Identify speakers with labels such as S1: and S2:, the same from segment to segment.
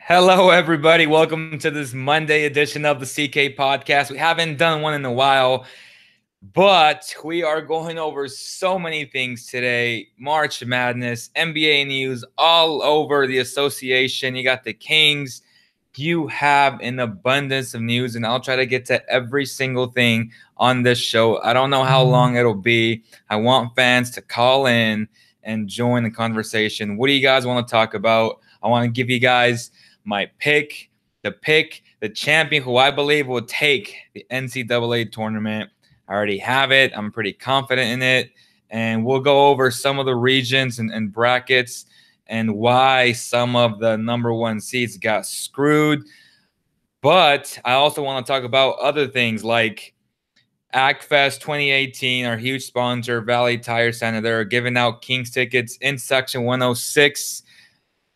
S1: Hello, everybody. Welcome to this Monday edition of the CK podcast. We haven't done one in a while, but we are going over so many things today. March Madness, NBA news all over the association. You got the Kings. You have an abundance of news, and I'll try to get to every single thing on this show. I don't know how long it'll be. I want fans to call in and join the conversation. What do you guys want to talk about? I want to give you guys my pick, the champion who I believe will take the NCAA tournament. I already have it. I'm pretty confident in it. And we'll go over some of the regions and brackets and why some of the number one seeds got screwed. But I also want to talk about other things like ACFest 2018, our huge sponsor, Valley Tire Center. They're giving out Kings tickets in Section 106.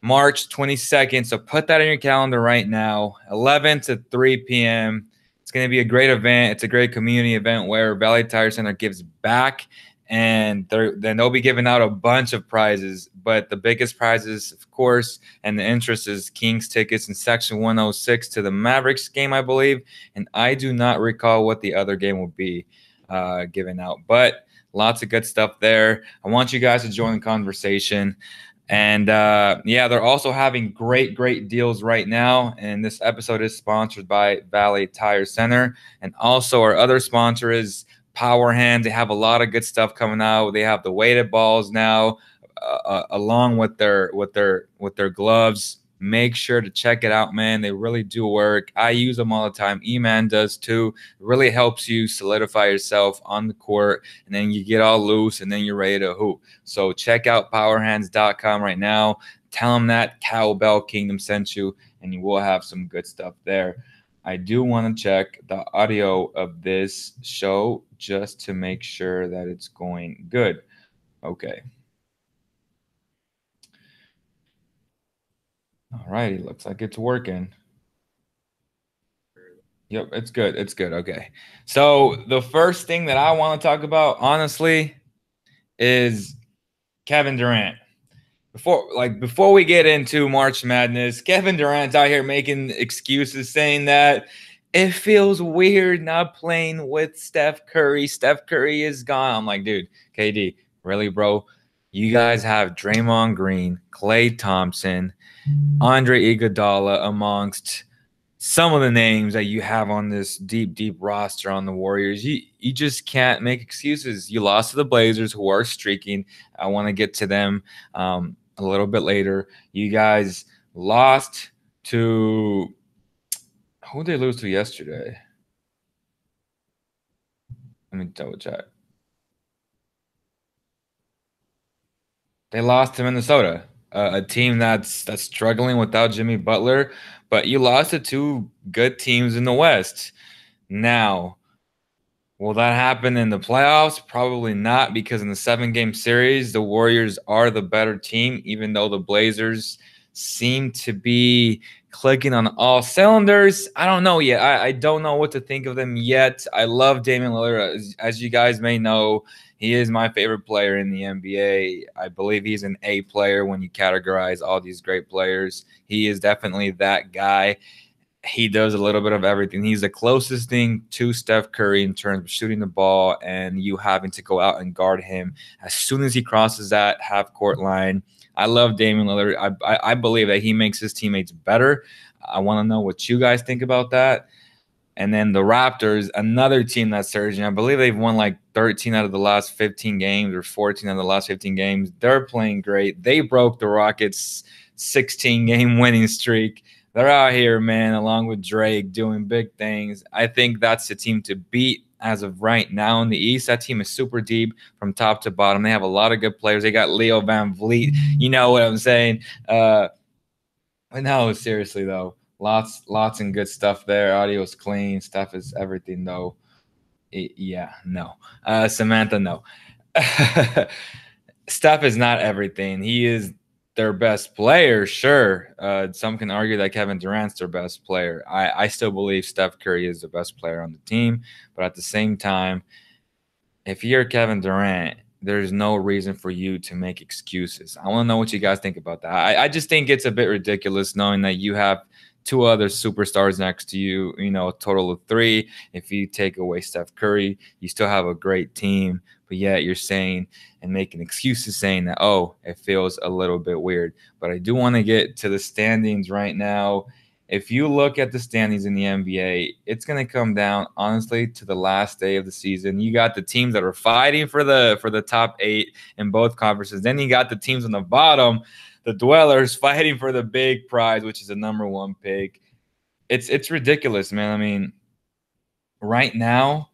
S1: March 22nd. So put that in your calendar right now, 11 to 3 p.m. It's going to be a great event. It's a great community event where Valley Tire Center gives back, and then they'll be giving out a bunch of prizes. But the biggest prizes, of course, and the interest is Kings tickets in Section 106 to the Mavericks game, I believe. And I do not recall what the other game will be given out. But lots of good stuff there. I want you guys to join the conversation. And they're also having great deals right now. And this episode is sponsored by Valley Tire Center. And also our other sponsor is Powerhandz. They have a lot of good stuff coming out. They have the weighted balls now, along with their gloves. Make sure to check it out, man. They really do work. I use them all the time. E-Man does too. It really helps you solidify yourself on the court, and then you get all loose, and then you're ready to hoop. So check out powerhandz.com right now. Tell them that Cowbell Kingdom sent you, and you will have some good stuff there. I do want to check the audio of this show just to make sure that it's going good. Okay. All righty, looks like it's working. Yep, it's good. It's good. Okay. So the first thing that I want to talk about, honestly, is Kevin Durant. Before we get into March Madness, Kevin Durant's out here making excuses saying that it feels weird not playing with Steph Curry. Steph Curry is gone. I'm like, dude, KD, really, bro? You guys have Draymond Green, Klay Thompson, Andre Iguodala amongst some of the names that you have on this deep roster on the Warriors. You just can't make excuses. You lost to the Blazers, who are streaking. I want to get to them a little bit later. You guys lost to – who did they lose to yesterday? Let me double check. They lost to Minnesota, a team that's struggling without Jimmy Butler. But you lost to two good teams in the West. Now, will that happen in the playoffs? Probably not, because in the 7-game series, the Warriors are the better team, even though the Blazers seem to be clicking on all cylinders. I don't know yet. I don't know what to think of them yet. I love Damian Lillard. As you guys may know, he is my favorite player in the NBA. I believe he's an A player when you categorize all these great players. He is definitely that guy. He does a little bit of everything. He's the closest thing to Steph Curry in terms of shooting the ball and you having to go out and guard him as soon as he crosses that half-court line. I love Damian Lillard. I believe that he makes his teammates better. I want to know what you guys think about that. And then the Raptors, another team that's surging. I believe they've won like 13 out of the last 15 games or 14 out of the last 15 games. They're playing great. They broke the Rockets' 16-game winning streak. They're out here, man, along with Drake, doing big things. I think that's the team to beat as of right now in the East. That team is super deep from top to bottom. They have a lot of good players. They got Leo Van Vliet. You know what I'm saying? But no, seriously, though. Lots and good stuff there. Audio's clean. Stuff is everything, though. No. Samantha, no. Steph is not everything. He is their best player, sure. Some can argue that Kevin Durant's their best player. I still believe Steph Curry is the best player on the team. But at the same time, if you're Kevin Durant, there's no reason for you to make excuses. I want to know what you guys think about that. I just think it's a bit ridiculous knowing that you have two other superstars next to you, a total of three. If you take away Steph Curry, you still have a great team, but yet you're saying and making excuses saying that, oh, it feels a little bit weird. But I do want to get to the standings right now. If you look at the standings in the NBA, it's going to come down, honestly, to the last day of the season. You got the teams that are fighting for the top 8 in both conferences. Then you got the teams on the bottom, the dwellers, fighting for the big prize, which is the number 1 pick. It's ridiculous, man. I mean, right now,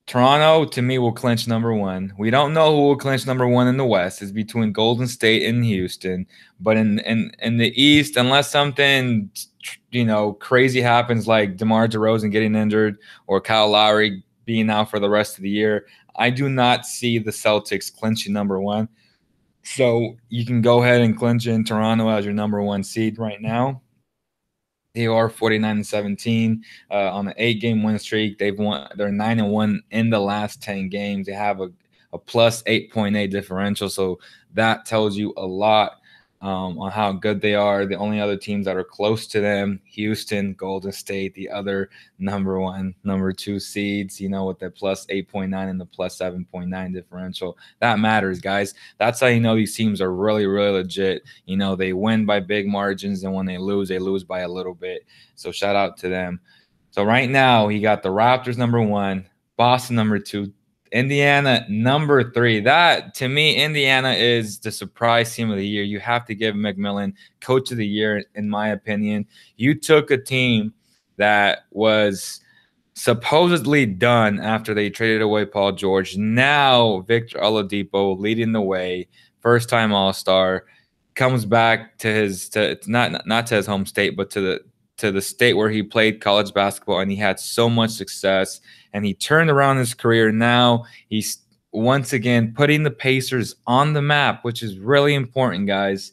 S1: Toronto, to me, will clinch number 1. We don't know who will clinch number 1 in the West. It's between Golden State and Houston. But in the East, unless something crazy happens like DeMar DeRozan getting injured or Kyle Lowry being out for the rest of the year, I do not see the Celtics clinching number 1. So you can go ahead and clinch in Toronto as your number 1 seed right now. They are 49-17 on an 8-game win streak. They're 9-1 in the last 10 games. They have a plus 8.8 differential, so that tells you a lot on how good they are. The only other teams that are close to them, Houston, Golden State, the other number 1, number 2 seeds, with the plus 8.9 and the plus 7.9 differential. That matters, guys. That's how you know these teams are really, really legit. They win by big margins, and when they lose by a little bit. So shout out to them. So right now, you got the Raptors number 1, Boston number 2, Indiana number 3. That, to me, Indiana is the surprise team of the year. You have to give McMillan coach of the year, in my opinion. You took a team that was supposedly done after they traded away Paul George. Now Victor Oladipo leading the way, first-time All-Star, comes back to not to his home state, but to the state where he played college basketball, and he had so much success. And he turned around his career. Now he's once again putting the Pacers on the map, which is really important, guys.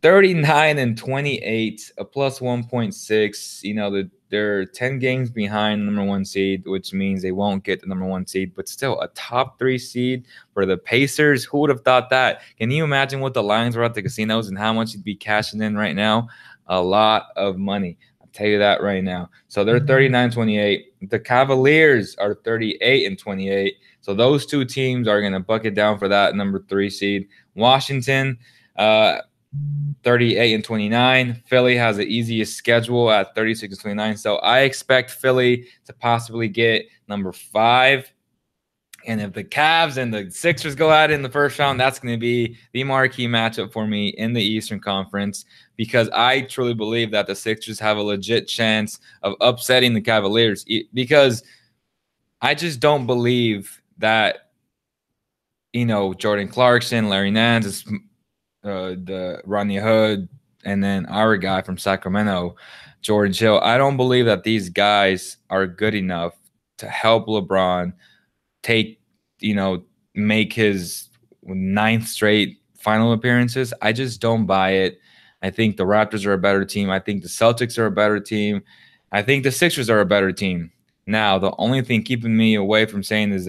S1: 39-28, a plus 1.6. They're 10 games behind the number 1 seed, which means they won't get the number 1 seed, but still a top 3 seed for the Pacers. Who would have thought that? Can you imagine what the lines were at the casinos and how much you'd be cashing in right now? A lot of money. Tell you that right now. So they're 39-28. The Cavaliers are 38-28. So those two teams are going to bucket down for that number 3 seed. Washington, 38-29. Philly has the easiest schedule at 36-29. So I expect Philly to possibly get number 5. And if the Cavs and the Sixers go at it in the first round, that's going to be the marquee matchup for me in the Eastern Conference, because I truly believe that the Sixers have a legit chance of upsetting the Cavaliers, because I just don't believe that, Jordan Clarkson, Larry Nance, the Rodney Hood, and then our guy from Sacramento, George Hill. I don't believe that these guys are good enough to help LeBron make his 9th straight final appearances. I just don't buy it. I think the Raptors are a better team. I think the Celtics are a better team. I think the Sixers are a better team. Now, the only thing keeping me away from saying is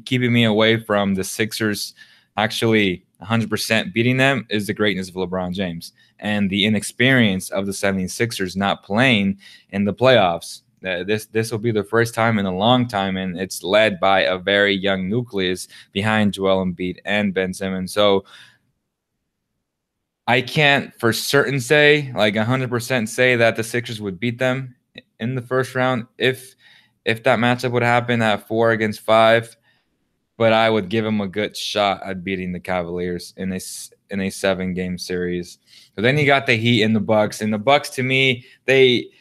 S1: keeping me away from the Sixers actually 100% beating them is the greatness of LeBron James and the inexperience of the 76ers not playing in the playoffs. This will be the first time in a long time, and it's led by a very young nucleus behind Joel Embiid and Ben Simmons. So I can't for certain say, like 100% say, that the Sixers would beat them in the first round if that matchup would happen at 4 against 5. But I would give them a good shot at beating the Cavaliers in a 7-game series. So then you got the Heat and the Bucks, and the Bucks, to me, they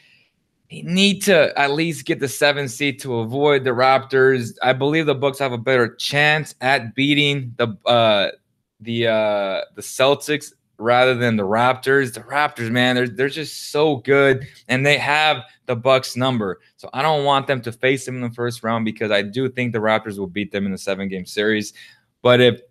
S1: need to at least get the 7th seed to avoid the Raptors. I believe the Bucks have a better chance at beating the Celtics rather than the Raptors. The Raptors, man, they're just so good, and they have the Bucks number. So I don't want them to face them in the first round, because I do think the Raptors will beat them in the 7-game series. But if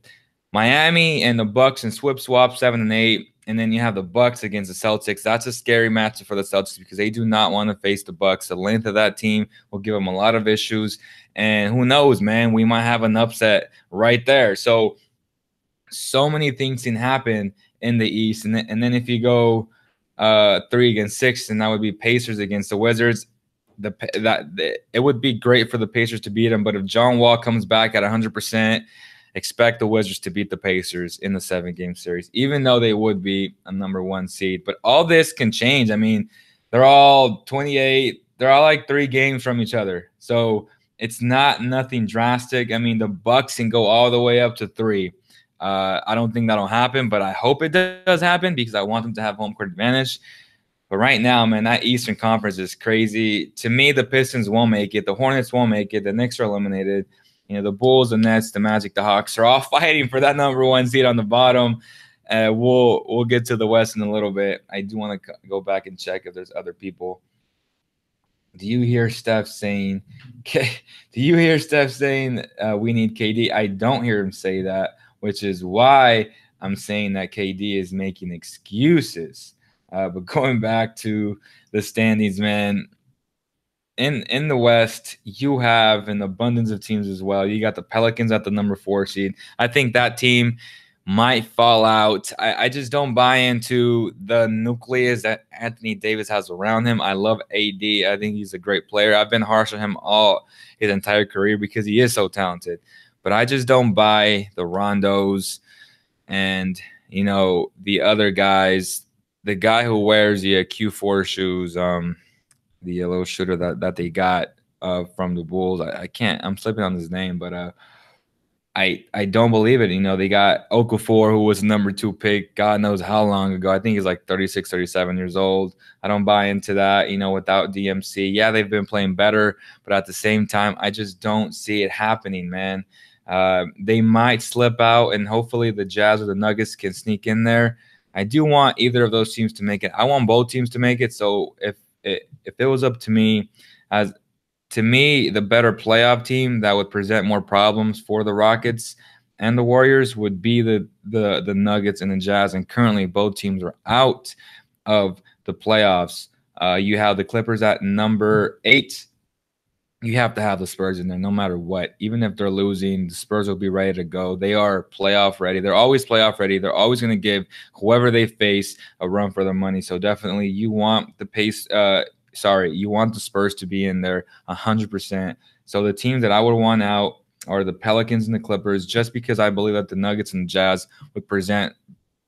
S1: Miami and the Bucks and swap 7 and 8, And then you have the Bucks against the Celtics. That's a scary matchup for the Celtics because they do not want to face the Bucks. The length of that team will give them a lot of issues. And who knows, man? We might have an upset right there. So many things can happen in the East. And then if you go 3 against 6, and that would be Pacers against the Wizards. It would be great for the Pacers to beat them, but if John Wall comes back at 100%, expect the Wizards to beat the Pacers in the 7-game series, even though they would be a #1 seed. But all this can change. I mean, they're all 28. They're all like 3 games from each other, so it's nothing drastic. I mean, the Bucks can go all the way up to 3. I don't think that'll happen, but I hope it does happen because I want them to have home court advantage. But right now, man, that Eastern Conference is crazy. To me, the Pistons won't make it. The Hornets won't make it. The Knicks are eliminated. You know, the Bulls, the Nets, the Magic, the Hawks are all fighting for that #1 seed on the bottom. We'll get to the West in a little bit. I do want to go back and check if there's other people. Do you hear Steph saying? We need KD? I don't hear him say that, which is why I'm saying that KD is making excuses. But going back to the standings, man, in the West, you have an abundance of teams as well. You got the Pelicans at the #4 seed. I think that team might fall out. I just don't buy into the nucleus that Anthony Davis has around him. I love AD. I think he's a great player. I've been harsh on him all his entire career because he is so talented. But I just don't buy the Rondos and, you know, the other guys. The guy who wears the Q4 shoes, the little shooter that they got from the Bulls. I'm slipping on his name, but I don't believe it. You know, they got Okafor, who was the #2 pick, God knows how long ago. I think he's like 36, 37 years old. I don't buy into that, you know, without DMC. Yeah, they've been playing better, but at the same time, I just don't see it happening, man. They might slip out, and hopefully the Jazz or the Nuggets can sneak in there. I do want either of those teams to make it. I want both teams to make it. So if it was up to me, the better playoff team that would present more problems for the Rockets and the Warriors would be the Nuggets and the Jazz. And currently, both teams are out of the playoffs. You have the Clippers at #8. You have to have the Spurs in there no matter what. Even if they're losing, the Spurs will be ready to go. They are playoff ready. They're always playoff ready. They're always going to give whoever they face a run for their money. So definitely you want you want the Spurs to be in there 100%. So the teams that I would want out are the Pelicans and the Clippers, just because I believe that the Nuggets and the Jazz would present,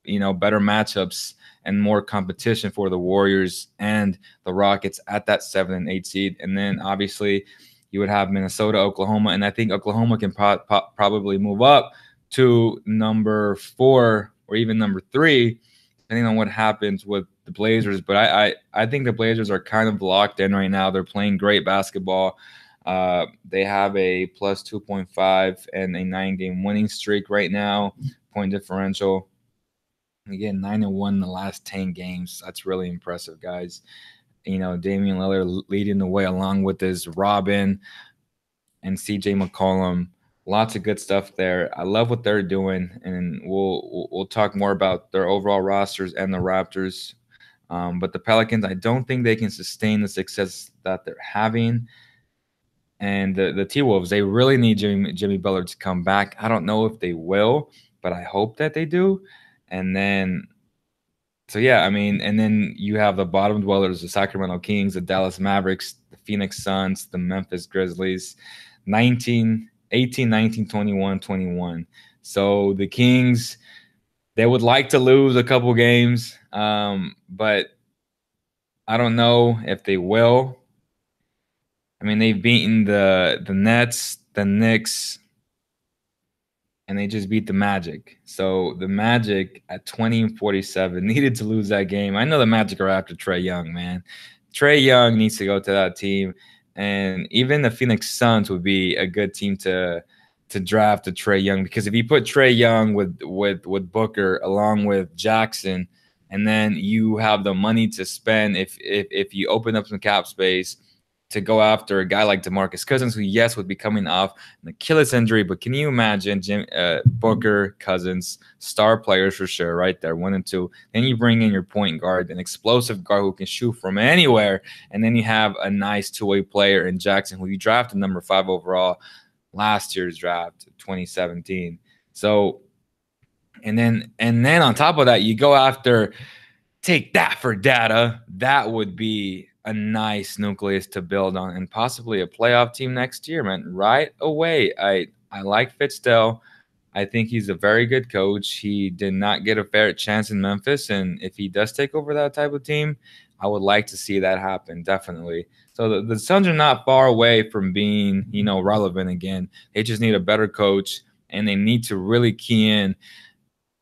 S1: you know, better matchups and more competition for the Warriors and the Rockets at that 7 and 8 seed. And then obviously you would have Minnesota, Oklahoma, and I think Oklahoma can probably move up to #4 or even #3, depending on what happens with the Blazers. But I think the Blazers are kind of locked in right now. They're playing great basketball. They have a plus 2.5 and a 9-game winning streak right now, point differential. Again, 9-1 in the last 10 games. That's really impressive, guys. You know, Damian Lillard leading the way along with his Robin and CJ McCollum. Lots of good stuff there. I love what they're doing, and we'll talk more about their overall rosters and the Raptors. But the Pelicans, I don't think they can sustain the success that they're having. And the T-Wolves, they really need Jimmy Butler to come back. I don't know if they will, but I hope that they do. And then, so yeah, I mean, and then you have the bottom dwellers, the Sacramento Kings, the Dallas Mavericks, the Phoenix Suns, the Memphis Grizzlies, 18, 19, 21, 21. So the Kings, they would like to lose a couple games, but I don't know if they will. I mean, they've beaten the Nets, the Knicks, and they just beat the Magic. So the Magic at 20-47 needed to lose that game. I know the Magic are after Trae Young, man. Trae Young needs to go to that team. And even the Phoenix Suns would be a good team to draft a Trae Young, because if you put Trae Young with Booker along with Jackson, and then you have the money to spend if you open up some cap space to go after a guy like DeMarcus Cousins, who, yes, would be coming off an Achilles injury, but can you imagine Booker, Cousins, star players for sure, right there, 1 and 2. Then you bring in your point guard, an explosive guard who can shoot from anywhere, and then you have a nice two-way player in Jackson, who you drafted number 5 overall last year's draft, 2017. So, and then on top of that, you go after, take that for data. That would be a nice nucleus to build on, and possibly a playoff team next year, man. Right away. I like Fitzdale. I think he's a very good coach. He did not get a fair chance in Memphis, and if he does take over that type of team, I would like to see that happen, definitely. So the Suns are not far away from being, relevant again. They just need a better coach, and they need to really key in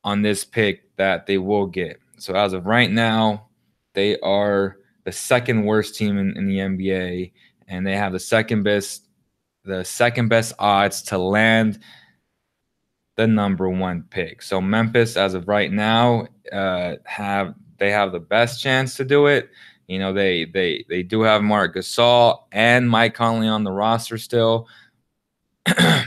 S1: on this pick that they will get. So as of right now, they are the second worst team in the NBA, and they have the second best odds to land the number 1 pick. So Memphis, as of right now, have the best chance to do it. They do have Marc Gasol and Mike Conley on the roster still. I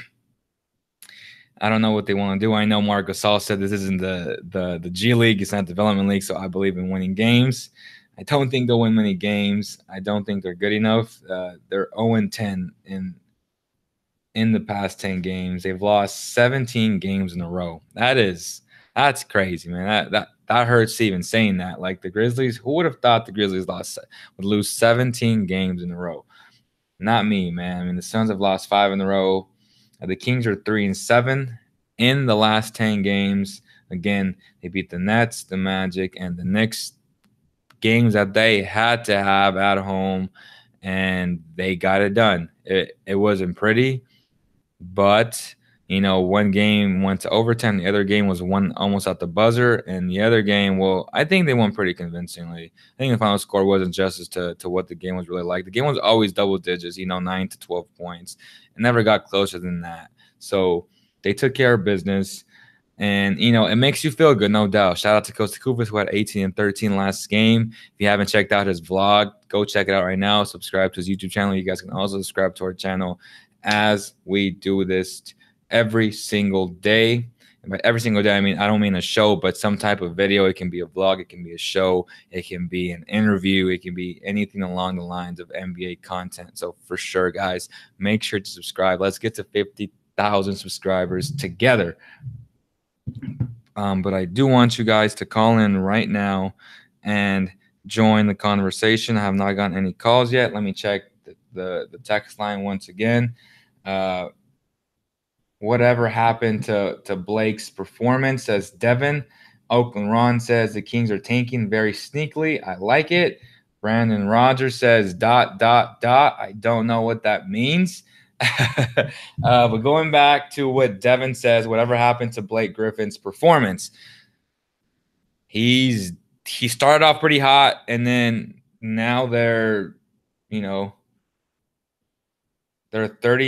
S1: don't know what they want to do. I know Marc Gasol said this isn't the G League. It's not Development League, so I believe in winning games. I don't think they'll win many games. I don't think they're good enough. They're 0-10 in the past 10 games. They've lost 17 games in a row. That's crazy, man. That hurts even saying that. Like the Grizzlies, who would have thought the Grizzlies would lose 17 games in a row? Not me, man. I mean, the Suns have lost 5 in a row. The Kings are 3-7 in the last 10 games. Again, they beat the Nets, the Magic, and the Knicks, games that they had to have at home, and they got it done. It wasn't pretty, but one game went to overtime. The other game was won almost at the buzzer, and the other game, well, I think they won pretty convincingly. I think the final score wasn't justice to what the game was really like. The game was always double digits, 9 to 12 points. It never got closer than that. So they took care of business, and it makes you feel good, no doubt. Shout out to Costa Kufis, who had 18 and 13 last game. If you haven't checked out his vlog, go check it out right now. Subscribe to his YouTube channel. You guys can also subscribe to our channel as we do this every single day. And by every single day, I mean, I don't mean a show, but some type of video. It can be a vlog, it can be a show, it can be an interview, it can be anything along the lines of NBA content. So for sure, guys, make sure to subscribe. Let's get to 50,000 subscribers together. But I do want you guys to call in right now and join the conversation. I have not gotten any calls yet. Let me check the text line once again. Whatever happened to Blake's performance, says Devin. Oakland Ron says the Kings are tanking very sneakily. I like it. Brandon Rogers says ... I don't know what that means. But going back to what Devin says, whatever happened to Blake Griffin's performance, he started off pretty hot, and then now they're 30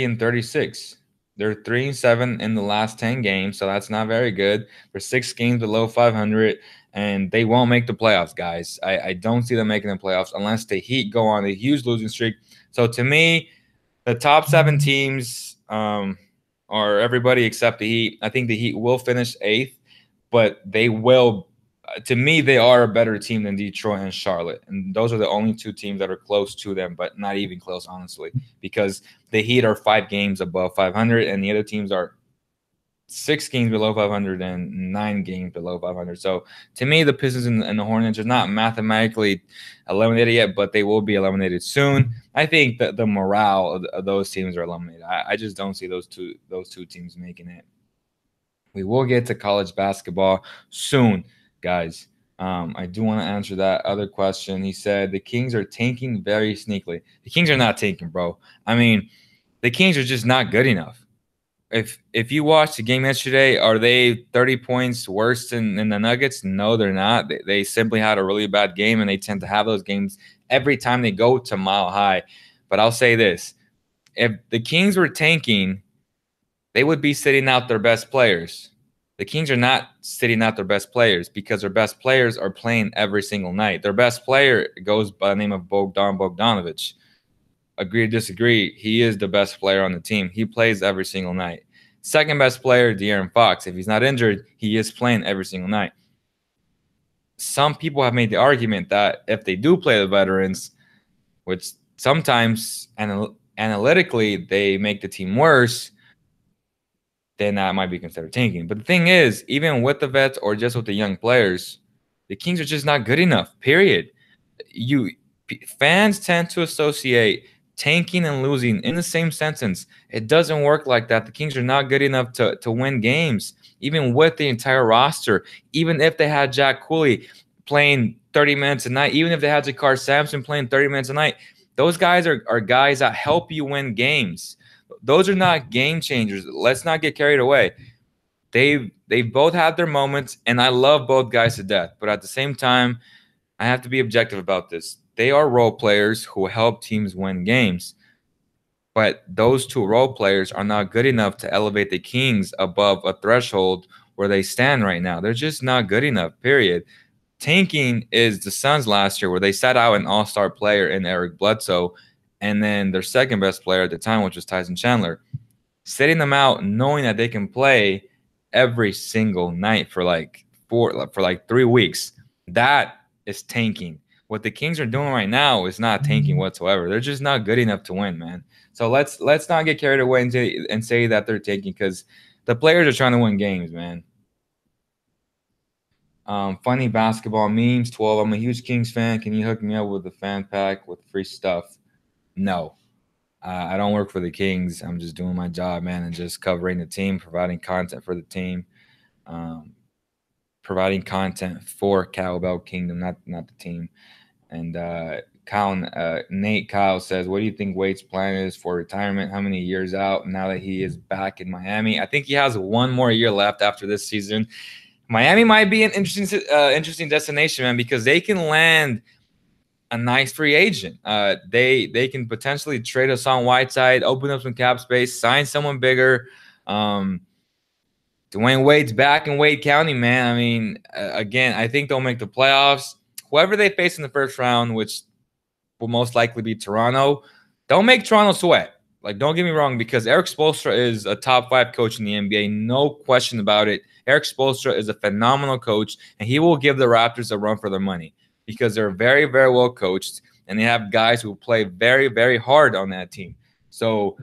S1: and 36. They're 3-7 in the last 10 games, so that's not very good. They're 6 games below 500, and they won't make the playoffs, guys. I don't see them making the playoffs unless the Heat go on a huge losing streak. So to me, the top 7 teams are everybody except the Heat. I think the Heat will finish 8th, but they will. To me, they are a better team than Detroit and Charlotte. And those are the only 2 teams that are close to them, but not even close, honestly, because the Heat are 5 games above 500, and the other teams are 6 games below 500 and 9 games below 500. So to me, the Pistons and the Hornets are not mathematically eliminated yet, but they will be eliminated soon. I think that the morale of those teams are eliminated. I just don't see those two teams making it. We will get to college basketball soon, guys. I do want to answer that other question. He said the Kings are tanking very sneakily. The Kings are not tanking, bro. I mean, the Kings are just not good enough. If you watched the game yesterday, are they 30 points worse than the Nuggets? No, they're not. They simply had a really bad game, and they tend to have those games every time they go to Mile High. But I'll say this. If the Kings were tanking, they would be sitting out their best players. The Kings are not sitting out their best players because their best players are playing every single night. Their best player goes by the name of Bogdan Bogdanovic. agree to disagree. He is the best player on the team. He plays every single night. Second best player, De'Aaron Fox. If he's not injured, he is playing every single night. Some people have made the argument that if they do play the veterans, which sometimes analytically they make the team worse, then that might be considered tanking. But the thing is, even with the vets or just with the young players, the Kings are just not good enough, period. Fans tend to associate tanking and losing in the same sentence. It doesn't work like that. The Kings are not good enough to win games, even with the entire roster. Even if they had Jack Cooley playing 30 minutes a night, even if they had Jakar Sampson playing 30 minutes a night, those guys are guys that help you win games. Those are not game changers. Let's not get carried away. They both had their moments, and I love both guys to death. But at the same time, I have to be objective about this. They are role players who help teams win games. But those two role players are not good enough to elevate the Kings above a threshold where they stand right now. They're just not good enough, period. Tanking is the Suns last year, where they sat out an all-star player in Eric Bledsoe, and then their second best player at the time, which was Tyson Chandler. Sitting them out knowing that they can play every single night for like 3 weeks. That is tanking. What the Kings are doing right now is not tanking whatsoever. They're just not good enough to win, man. So let's not get carried away and say that they're tanking, because the players are trying to win games, man. Funny basketball memes, 12. I'm a huge Kings fan. Can you hook me up with a fan pack with free stuff? No. I don't work for the Kings. I'm just doing my job, man, and just covering the team, providing content for the team, providing content for Cowbell Kingdom, not the team. And Nate Kyle says, what do you think Wade's plan is for retirement? How many years out now that he is back in Miami? I think he has one more year left after this season. Miami might be an interesting destination, man, because they can land a nice free agent. They can potentially trade us on Whiteside, open up some cap space, sign someone bigger. Dwayne Wade's back in Wade County, man. I mean, again, I think they'll make the playoffs. Whoever they face in the first round, which will most likely be Toronto, don't make Toronto sweat. Like, don't get me wrong, because Eric Spoelstra is a top 5 coach in the NBA. No question about it. Eric Spoelstra is a phenomenal coach, and he will give the Raptors a run for their money, because they're very, very well coached, and they have guys who play very, very hard on that team. So,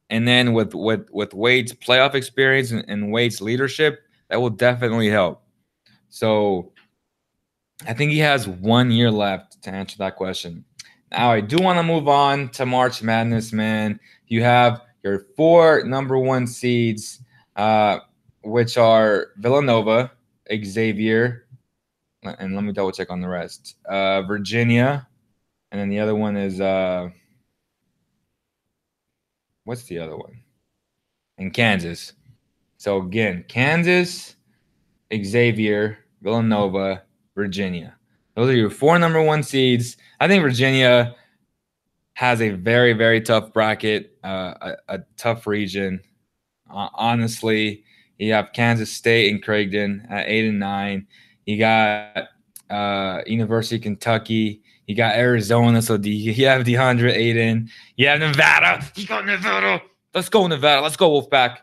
S1: and then with Wade's playoff experience and Wade's leadership, that will definitely help. So I think he has 1 year left to answer that question. Now, I do want to move on to March Madness, man. You have your 4 number 1 seeds, which are Villanova, Xavier, and let me double check on the rest. Virginia, and then the other one is what's the other one? And Kansas. So again, Kansas, Xavier, Villanova, Virginia. Those are your 4 number 1 seeds. I think Virginia has a very, very tough bracket, a tough region. Honestly, you have Kansas State and Creighton at 8 and 9. You got University of Kentucky. You got Arizona. So you have DeAndre Ayton. You have Nevada. You got Nevada. Let's go, Nevada. Let's go, Wolfpack.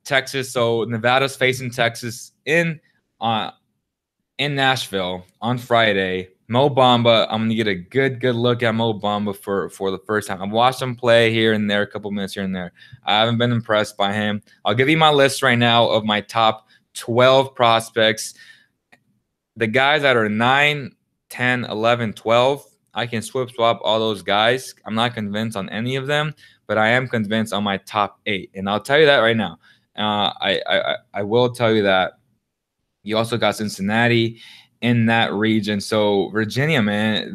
S1: Texas. So Nevada's facing Texas in Nashville on Friday. Mo Bamba. I'm gonna get a good look at Mo Bamba for the first time. I've watched him play here and there, a couple minutes here and there. I haven't been impressed by him. I'll give you my list right now of my top 12 prospects. The guys that are 9, 10, 11, 12, I can swap all those guys. I'm not convinced on any of them, but I am convinced on my top 8. And I'll tell you that right now. I will tell you that. You also got Cincinnati in that region. So Virginia, man,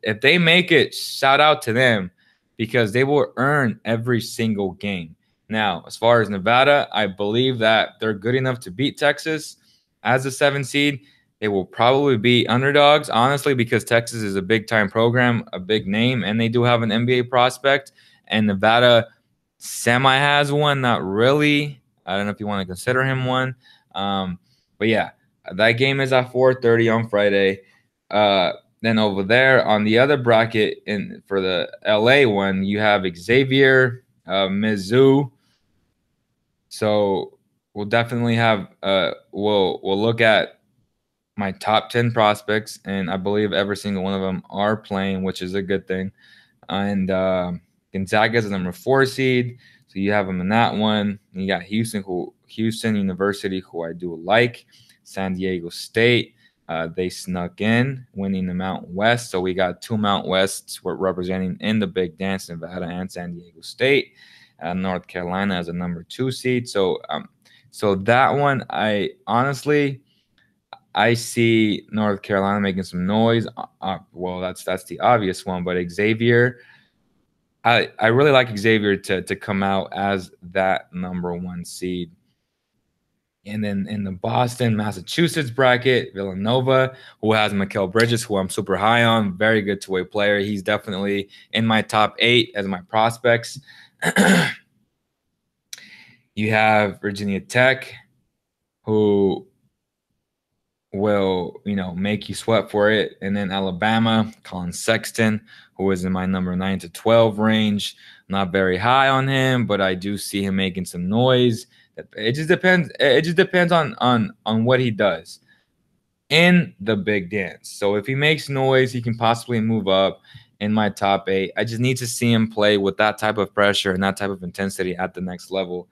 S1: if they make it, shout out to them, because they will earn every single game. Now, as far as Nevada, I believe that they're good enough to beat Texas as a 7 seed. They will probably be underdogs, honestly, because Texas is a big-time program, a big name, and they do have an NBA prospect. And Nevada semi has one, not really. I don't know if you want to consider him one. But yeah, that game is at 4:30 on Friday. then over there on the other bracket for the LA one, you have Xavier, Mizzou. So we'll definitely have we'll look at my top 10 prospects, and I believe every single one of them are playing, which is a good thing. And Gonzaga is the number 4 seed, so you have them in that one. And you got Houston University, who I do like. San Diego State, they snuck in, winning the Mountain West. So we got 2 Mountain Wests we're representing in the Big Dance, Nevada and San Diego State. North Carolina as a number 2 seed. So that one, I honestly, I see North Carolina making some noise. Well, that's the obvious one, but Xavier, I really like Xavier to come out as that number 1 seed. And then in the Boston, Massachusetts bracket, Villanova, who has Mikal Bridges, who I'm super high on, very good two-way player. He's definitely in my top 8 as my prospects. You have Virginia Tech, who will, make you sweat for it. And then Alabama, Colin Sexton, who is in my number 9 to 12 range. Not very high on him, but I do see him making some noise. It just depends. It just depends on what he does in the Big Dance. So if he makes noise, he can possibly move up in my top 8. I just need to see him play with that type of pressure and that type of intensity at the next level.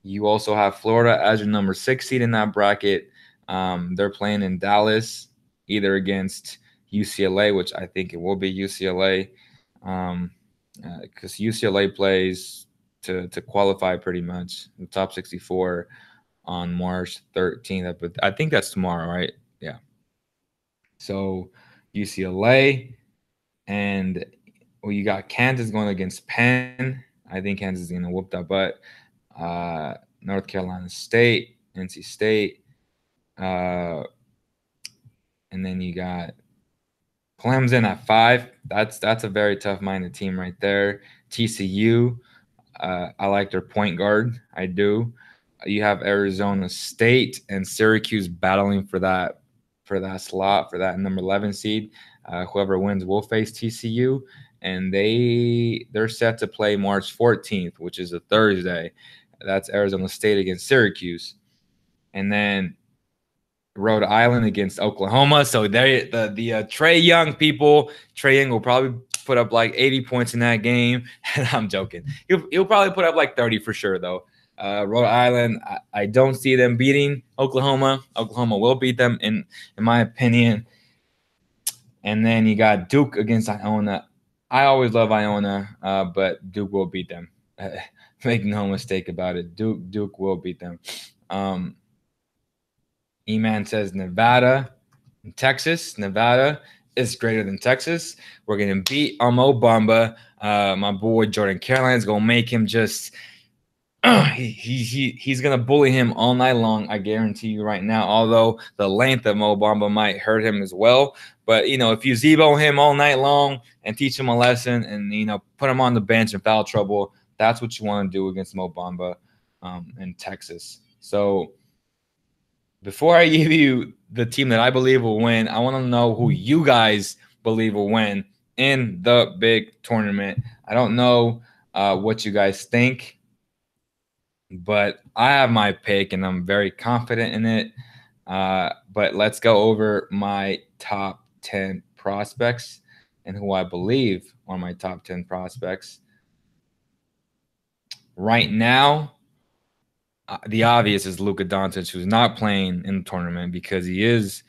S1: You also have Florida as your number 6 seed in that bracket. They're playing in Dallas, either against UCLA, which I think it will be UCLA, because UCLA plays to qualify pretty much the top 64 on March 13th. But I think that's tomorrow, right? Yeah. So UCLA, and you got Kansas going against Penn. I think Kansas is going to whoop that butt. North Carolina State, NC State, and then you got Clemson at 5. That's a very tough-minded team right there. TCU, I like their point guard. I do. You have Arizona State and Syracuse battling for that slot, for that number 11 seed. Whoever wins will face TCU, and they're set to play March 14th, which is a Thursday. That's Arizona State against Syracuse. And then Rhode Island against Oklahoma. So the Trae Young people, Trae Young will probably put up like 80 points in that game. And I'm joking. He'll probably put up like 30 for sure, though. Rhode Island, I don't see them beating Oklahoma. Oklahoma will beat them, in my opinion. And then you got Duke against Iona. I always love Iona, but Duke will beat them. Make no mistake about it. Duke will beat them. E-Man says Nevada and Texas. Nevada is greater than Texas. We're going to beat Mo Bamba. My boy Jordan Caroline is going to make him just he's going to bully him all night long. I guarantee you right now, although the length of Mo Bamba might hurt him as well. But, if you Zebo him all night long and teach him a lesson and, put him on the bench in foul trouble, that's what you want to do against Mo Bamba in Texas. So before I give you the team that I believe will win, I want to know who you guys believe will win in the big tournament. I don't know what you guys think, but I have my pick, and I'm very confident in it. But let's go over my top 10 prospects and who I believe are my top 10 prospects. Right now, the obvious is Luka Doncic, who's not playing in the tournament because he is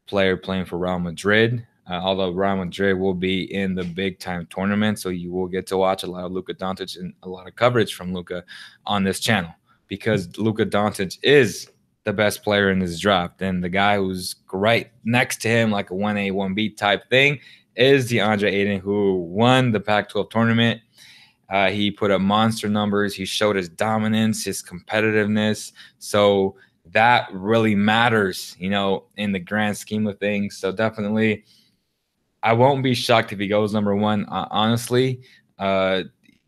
S1: player playing for Real Madrid. Although Real Madrid will be in the big-time tournament, so you will get to watch a lot of Luka Doncic and a lot of coverage from Luka on this channel, because Luka Doncic is the best player in this draft. And the guy who's right next to him, like a 1A, 1B type thing, is DeAndre Ayton, who won the Pac-12 tournament. He put up monster numbers. He showed his dominance, his competitiveness. So that really matters, in the grand scheme of things. So definitely, I won't be shocked if he goes number 1. Honestly,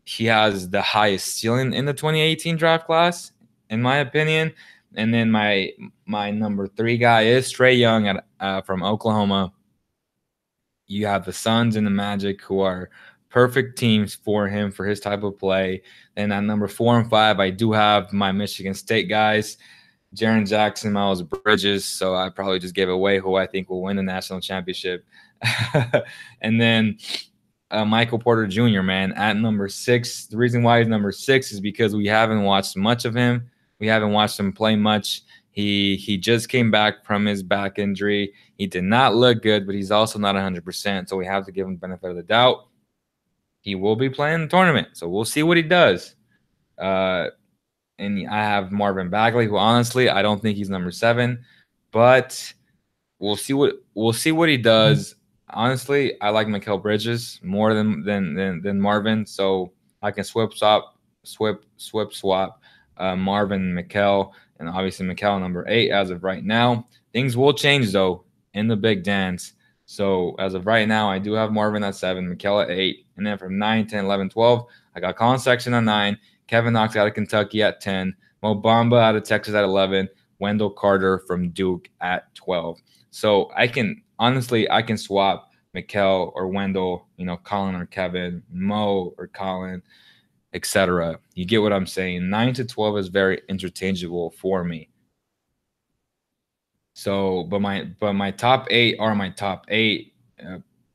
S1: he has the highest ceiling in the 2018 draft class, in my opinion. And then my number 3 guy is Trae Young from Oklahoma. You have the Suns and the Magic, who are perfect teams for him, for his type of play. And at number 4 and 5, I do have my Michigan State guys, Jaren Jackson, Miles Bridges. So I probably just gave away who I think will win the national championship. And then Michael Porter Jr., man, at number 6. The reason why he's number 6 is because we haven't watched much of him. We haven't watched him play much. He just came back from his back injury. He did not look good, but he's also not 100%. So we have to give him the benefit of the doubt. He will be playing the tournament, so we'll see what he does. And I have Marvin Bagley, who honestly I don't think he's number 7, but we'll see what he does. Honestly, I like Mikal Bridges more than Marvin, so I can swap Marvin and Mikal, and obviously Mikal number 8 as of right now. Things will change though in the big dance. So as of right now, I do have Marvin at 7, Mikal at 8, and then from 9, 10, 11, 12, I got Colin Sexton at 9, Kevin Knox out of Kentucky at 10, Mo Bamba out of Texas at 11, Wendell Carter from Duke at 12. So I can swap Mikal or Wendell, Colin or Kevin, Mo or Colin, etc. You get what I'm saying? 9 to 12 is very interchangeable for me. So, but my top 8 are my top 8.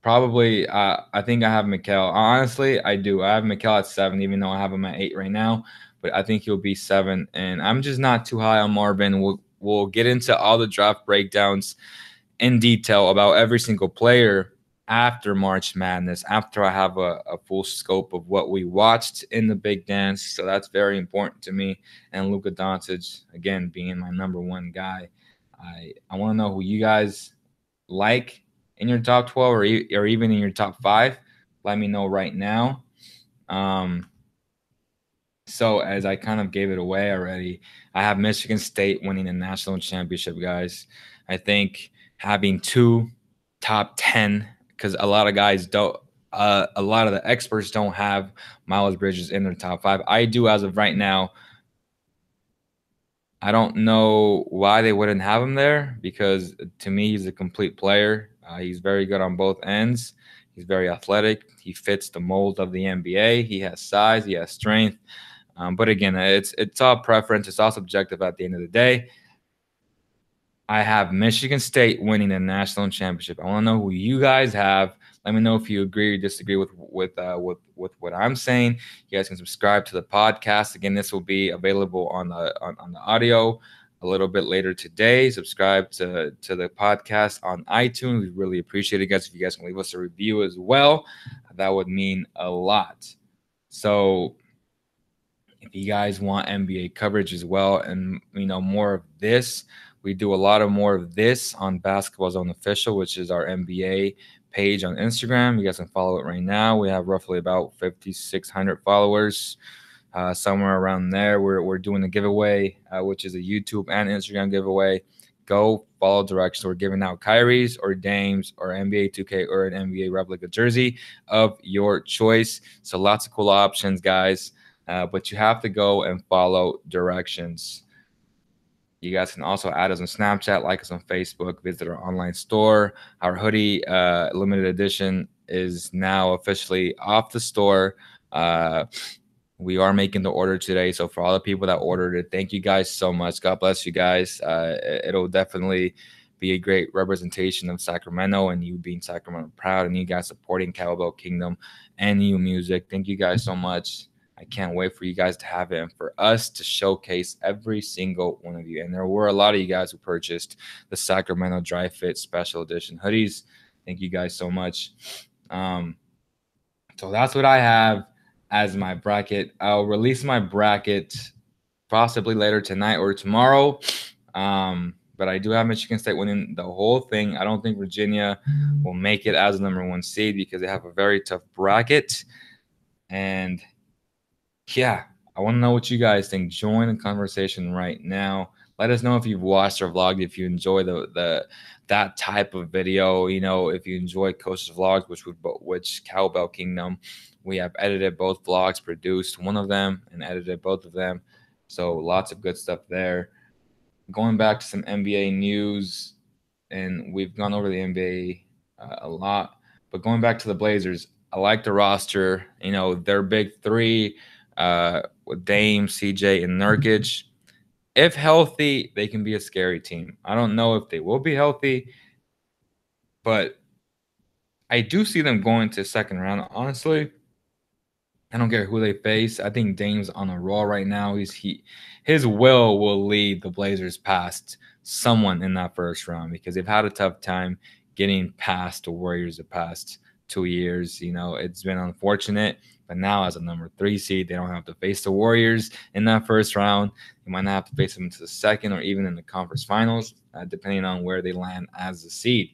S1: Probably, I think I have Mikal. Honestly, I do. I have Mikal at 7, even though I have him at 8 right now. But I think he'll be 7, and I'm just not too high on Marvin. We'll get into all the draft breakdowns in detail about every single player after March Madness, after I have a full scope of what we watched in the big dance. So that's very important to me. And Luka Doncic, again, being my number 1 guy. I want to know who you guys like in your top 12 or even in your top 5. Let me know right now. So as I kind of gave it away already, I have Michigan State winning the national championship, guys. I think having 2 top 10, because a lot of guys don't, a lot of the experts don't have Miles Bridges in their top 5. I do as of right now. I don't know why they wouldn't have him there, because to me, he's a complete player. He's very good on both ends. He's very athletic. He fits the mold of the NBA. He has size. He has strength. But again, it's all preference. It's all subjective at the end of the day. I have Michigan State winning the national championship. I want to know who you guys have. Let me know if you agree or disagree with what I'm saying. You guys can subscribe to the podcast. Again, this will be available on the audio a little bit later today. Subscribe to the podcast on iTunes. We really appreciate it, guys. If you guys can leave us a review as well, that would mean a lot. So if you guys want NBA coverage as well, and more of this, we do a lot of more of this on Basketball Zone Official, which is our NBA page on Instagram. You guys can follow it right now. We have roughly about 5,600 followers, somewhere around there. We're doing a giveaway, which is a YouTube and Instagram giveaway. Go follow directions. We're giving out Kyrie's or Dame's or NBA 2K or an NBA replica jersey of your choice. So lots of cool options, guys. But you have to go and follow directions. You guys can also add us on Snapchat, like us on Facebook, visit our online store. Our hoodie limited edition is now officially off the store. We are making the order today. So for all the people that ordered it, thank you guys so much. God bless you guys. It'll definitely be a great representation of Sacramento and you being Sacramento proud and you guys supporting Cowbell Kingdom and new music. Thank you guys so much. I can't wait for you guys to have it and for us to showcase every single one of you. And there were a lot of you guys who purchased the Sacramento Dry Fit Special Edition hoodies. Thank you guys so much. So that's what I have as my bracket. I'll release my bracket possibly later tonight or tomorrow. But I do have Michigan State winning the whole thing. I don't think Virginia will make it as the number 1 seed because they have a very tough bracket. And yeah, I want to know what you guys think. Join the conversation right now. Let us know if you've watched our vlog, if you enjoy that type of video. If you enjoy Coach's vlogs, which Cowbell Kingdom, we have edited both vlogs, produced one of them, and edited both of them. So lots of good stuff there. Going back to some NBA news, and we've gone over the NBA a lot. But going back to the Blazers, I like the roster. You know, their big three with Dame, CJ, and Nurkic. If healthy, they can be a scary team. I don't know if they will be healthy, but I do see them going to second round. Honestly, I don't care who they face. I think Dame's on a roll right now. His will lead the Blazers past someone in that first round because they've had a tough time getting past the Warriors the past 2 years. You know, it's been unfortunate, but now as a number 3 seed, they don't have to face the Warriors in that first round. They might not have to face them into the second or even in the conference finals, depending on where they land as a seed.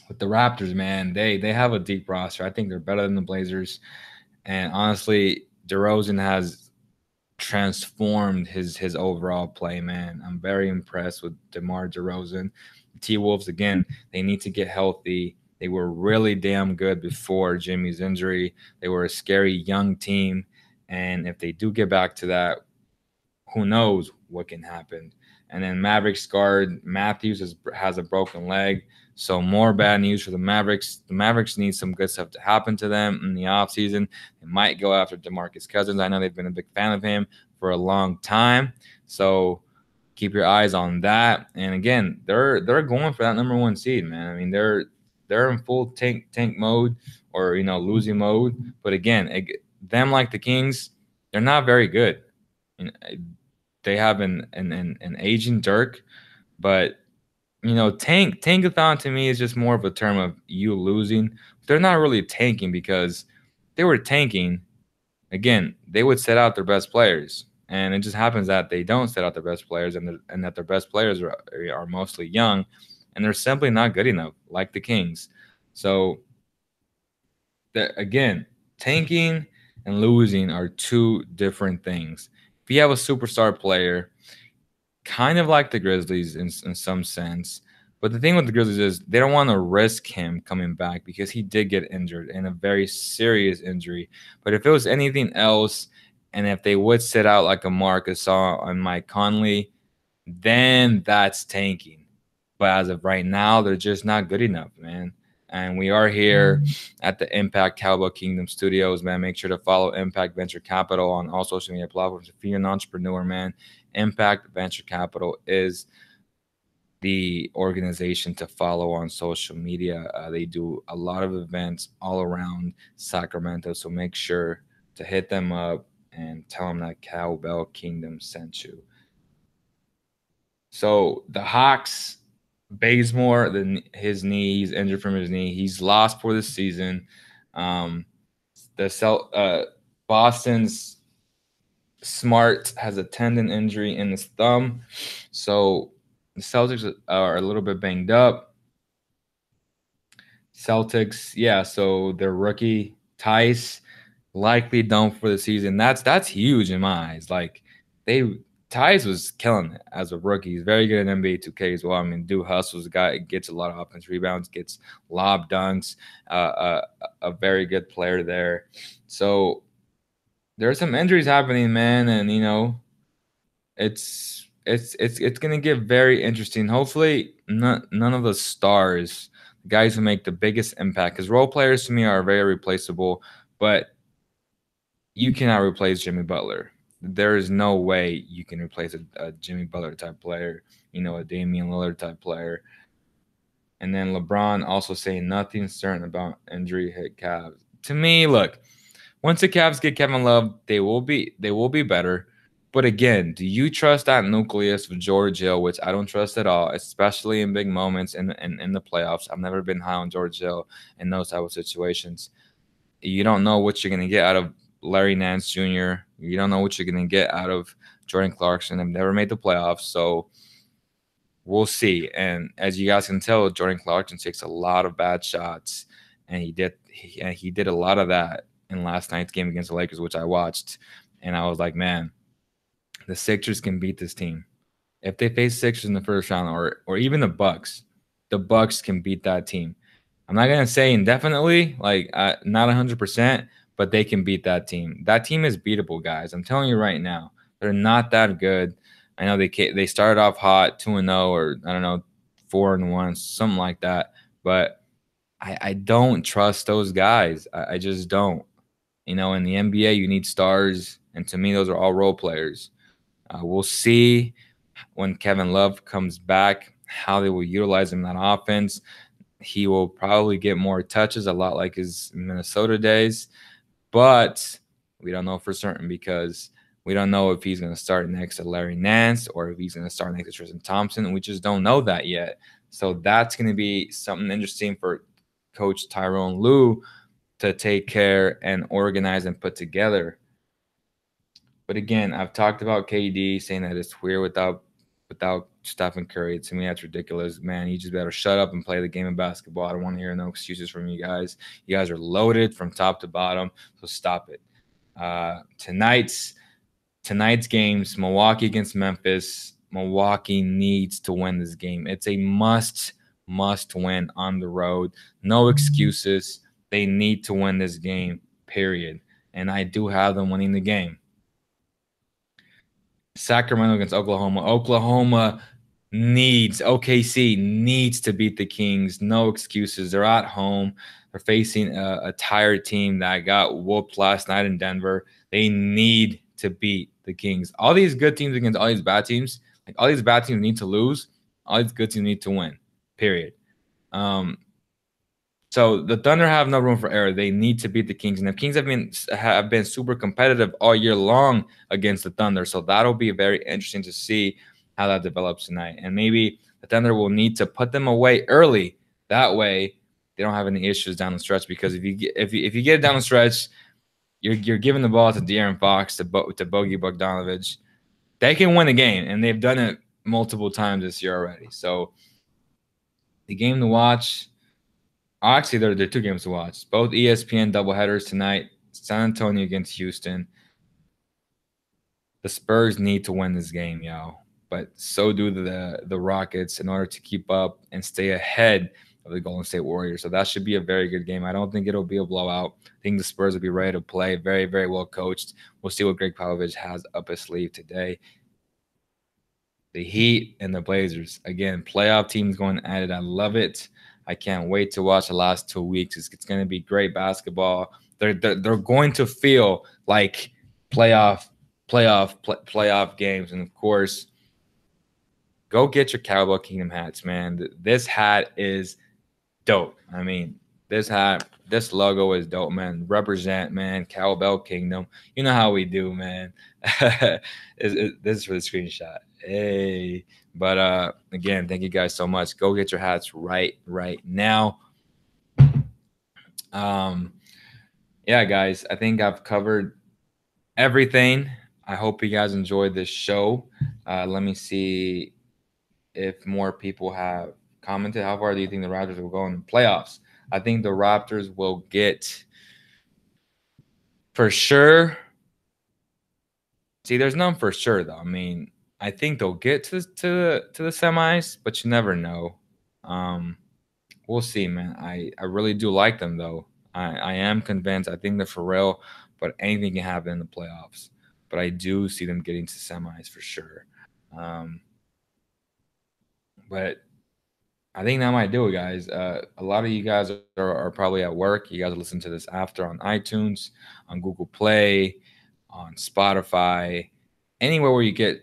S1: With the Raptors, man, they have a deep roster. I think they're better than the Blazers. And honestly, DeRozan has transformed his overall play, man. I'm very impressed with DeMar DeRozan. The T-Wolves, again, they need to get healthy. They were really damn good before Jimmy's injury. They were a scary young team. And if they do get back to that, who knows what can happen. And then Mavericks guard Matthews has a broken leg. So more bad news for the Mavericks. The Mavericks need some good stuff to happen to them in the offseason. They might go after DeMarcus Cousins. I know they've been a big fan of him for a long time. So keep your eyes on that. And again, they're going for that number 1 seed, man. I mean, they're in full tank mode or losing mode. But again, them like the Kings, they're not very good. They have an aging Dirk, but tankathon to me is just more of a term of you losing. They're not really tanking because they were tanking. Again, they would set out their best players, and it just happens that they don't set out their best players, and that their best players are mostly young, and they're simply not good enough, like the Kings. So, again, tanking and losing are two different things. If you have a superstar player, kind of like the Grizzlies in some sense. But the thing with the Grizzlies is they don't want to risk him coming back because he did get injured in a very serious injury. But if it was anything else, and if they would sit out like a Marc Gasol and Mike Conley, then that's tanking. But as of right now, they're just not good enough, man. And we are here at the Impact Cowboy Kingdom Studios, man. Make sure to follow Impact Venture Capital on all social media platforms. If you're an entrepreneur, man, Impact Venture Capital is the organization to follow on social media. They do a lot of events all around Sacramento, so make sure to hit them up and tell them that Cowbell Kingdom sent you. So the Hawks, Bazemore, his knee, he's injured from his knee. He's lost for the season. Boston's Smart has a tendon injury in his thumb. So the Celtics are a little bit banged up. Celtics, yeah, so their rookie, Tice, likely done for the season. That's huge in my eyes. Like, Tice was killing it as a rookie. He's very good at NBA 2K as well. I mean, dude hustles. The guy gets a lot of offense rebounds, gets lob dunks, a very good player there. So there's some injuries happening, man, and it's gonna get very interesting. Hopefully, none of the stars, the guys who make the biggest impact, because role players to me are very replaceable, but you cannot replace Jimmy Butler. There is no way you can replace a Jimmy Butler type player, a Damian Lillard type player. And then LeBron also saying nothing certain about injury hit Cavs. To me, look, once the Cavs get Kevin Love, they will be better. But again, do you trust that nucleus of George Hill, which I don't trust at all, especially in big moments in the playoffs? I've never been high on George Hill in those type of situations. You don't know what you're going to get out of Larry Nance Jr. You don't know what you're going to get out of Jordan Clarkson. I've never made the playoffs, so we'll see. And as you guys can tell, Jordan Clarkson takes a lot of bad shots, and he did a lot of that in last night's game against the Lakers, which I watched, and I was like, man, the Sixers can beat this team. If they face Sixers in the first round, or even the Bucks can beat that team. I'm not gonna say indefinitely, like not 100%, but they can beat that team. That team is beatable, guys. I'm telling you right now, they're not that good. I know they started off hot, 2-0, or I don't know, 4-1, something like that. But I don't trust those guys. I just don't. In the NBA, you need stars, and to me, those are all role players. We'll see when Kevin Love comes back how they will utilize him in that offense. He will probably get more touches, a lot like his Minnesota days, but we don't know for certain because we don't know if he's going to start next to Larry Nance or if he's going to start next to Tristan Thompson. We just don't know that yet. So that's going to be something interesting for Coach Tyrone Lue to take care and organize and put together. But again, I've talked about KD saying that it's weird without Stephen Curry. To me, that's ridiculous. Man, you just better shut up and play the game of basketball. I don't want to hear no excuses from you guys. You guys are loaded from top to bottom, so stop it. Tonight's games, Milwaukee against Memphis. Milwaukee needs to win this game. It's a must win on the road. No excuses. They need to win this game, period. And I do have them winning the game. Sacramento against Oklahoma. OKC needs to beat the Kings. No excuses. They're at home. They're facing a tired team that got whooped last night in Denver. They need to beat the Kings. All these good teams against all these bad teams, like all these bad teams need to lose. All these good teams need to win, period. So the Thunder have no room for error. They need to beat the Kings, and the Kings have been super competitive all year long against the Thunder. So that'll be very interesting to see how that develops tonight. And maybe the Thunder will need to put them away early. That way, they don't have any issues down the stretch. Because if you get it down the stretch, you're giving the ball to De'Aaron Fox to Bogey Bogdanovic. They can win a game, and they've done it multiple times this year already. So the game to watch. Actually, there are two games to watch. Both ESPN doubleheaders tonight. San Antonio against Houston. The Spurs need to win this game, yo. But so do the Rockets in order to keep up and stay ahead of the Golden State Warriors. So that should be a very good game. I don't think it'll be a blowout. I think the Spurs will be ready to play. Very, very well coached. We'll see what Greg Popovich has up his sleeve today. The Heat and the Blazers. Again, playoff teams going at it. I love it. I can't wait to watch the last 2 weeks. It's going to be great basketball. They're going to feel like playoff games. And of course, go get your Cowboy Kingdom hats, man. This hat is dope. I mean, this logo is dope, man. Represent, man. Cowbell Kingdom. You know how we do, man. This is for the screenshot. Hey. But again, thank you guys so much. Go get your hats right now. Yeah, guys, I think I've covered everything. I hope you guys enjoyed this show. Let me see if more people have commented. How far do you think the Raptors will go in the playoffs? I think the Raptors will get, for sure. See, there's none for sure, though. I mean, I think they'll get to the semis, but you never know. We'll see, man. I really do like them, though. I am convinced. I think they're for real, but anything can happen in the playoffs. But I do see them getting to semis for sure. But I think that might do it, guys. A lot of you guys are probably at work. You guys listen to this after on iTunes, on Google Play, on Spotify, anywhere where you get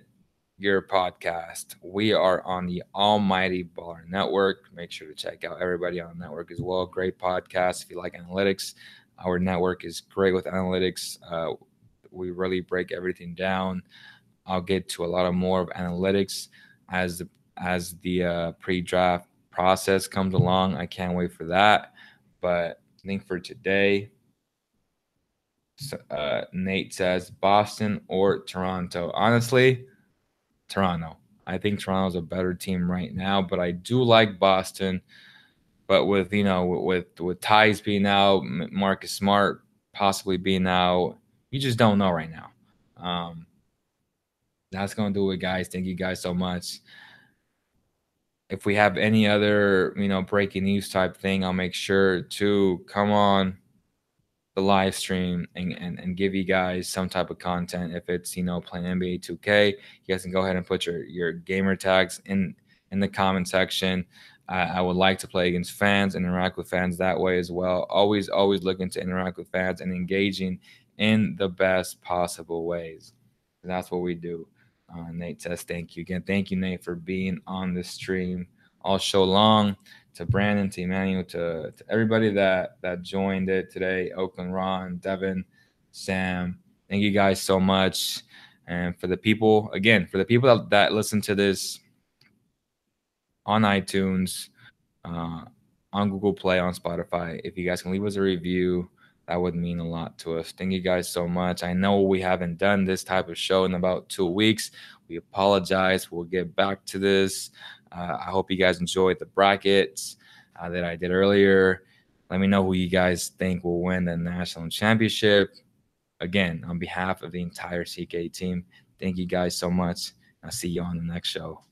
S1: your podcast. We are on the Almighty Baller Network. Make sure to check out everybody on the network as well. Great podcast. If you like analytics, our network is great with analytics. We really break everything down. I'll get to a lot of more of analytics as the pre-draft process comes along. I can't wait for that. But I think for today, Nate says Boston or Toronto. Honestly, Toronto. I think Toronto's a better team right now, but I do like Boston. But with Tyus being out, Marcus Smart possibly being out, you just don't know right now. That's gonna do it, guys. Thank you guys so much. If we have any other breaking news type thing, I'll make sure to come on the live stream and give you guys some type of content. If it's playing NBA 2K, you guys can go ahead and put your gamer tags in the comment section. I would like to play against fans, interact with fans that way as well. Always looking to interact with fans and engaging in the best possible ways. That's what we do. Nate says thank you again. Thank you, Nate, for being on the stream all show long. To Brandon, to Emmanuel, to everybody that joined it today. Oakland, Ron, Devin, Sam. Thank you guys so much. And for the people, again, for the people that listen to this on iTunes, on Google Play, on Spotify, if you guys can leave us a review, that would mean a lot to us. Thank you guys so much. I know we haven't done this type of show in about 2 weeks. We apologize. We'll get back to this. I hope you guys enjoyed the brackets that I did earlier. Let me know who you guys think will win the national championship. Again, on behalf of the entire CK team, thank you guys so much. I'll see you on the next show.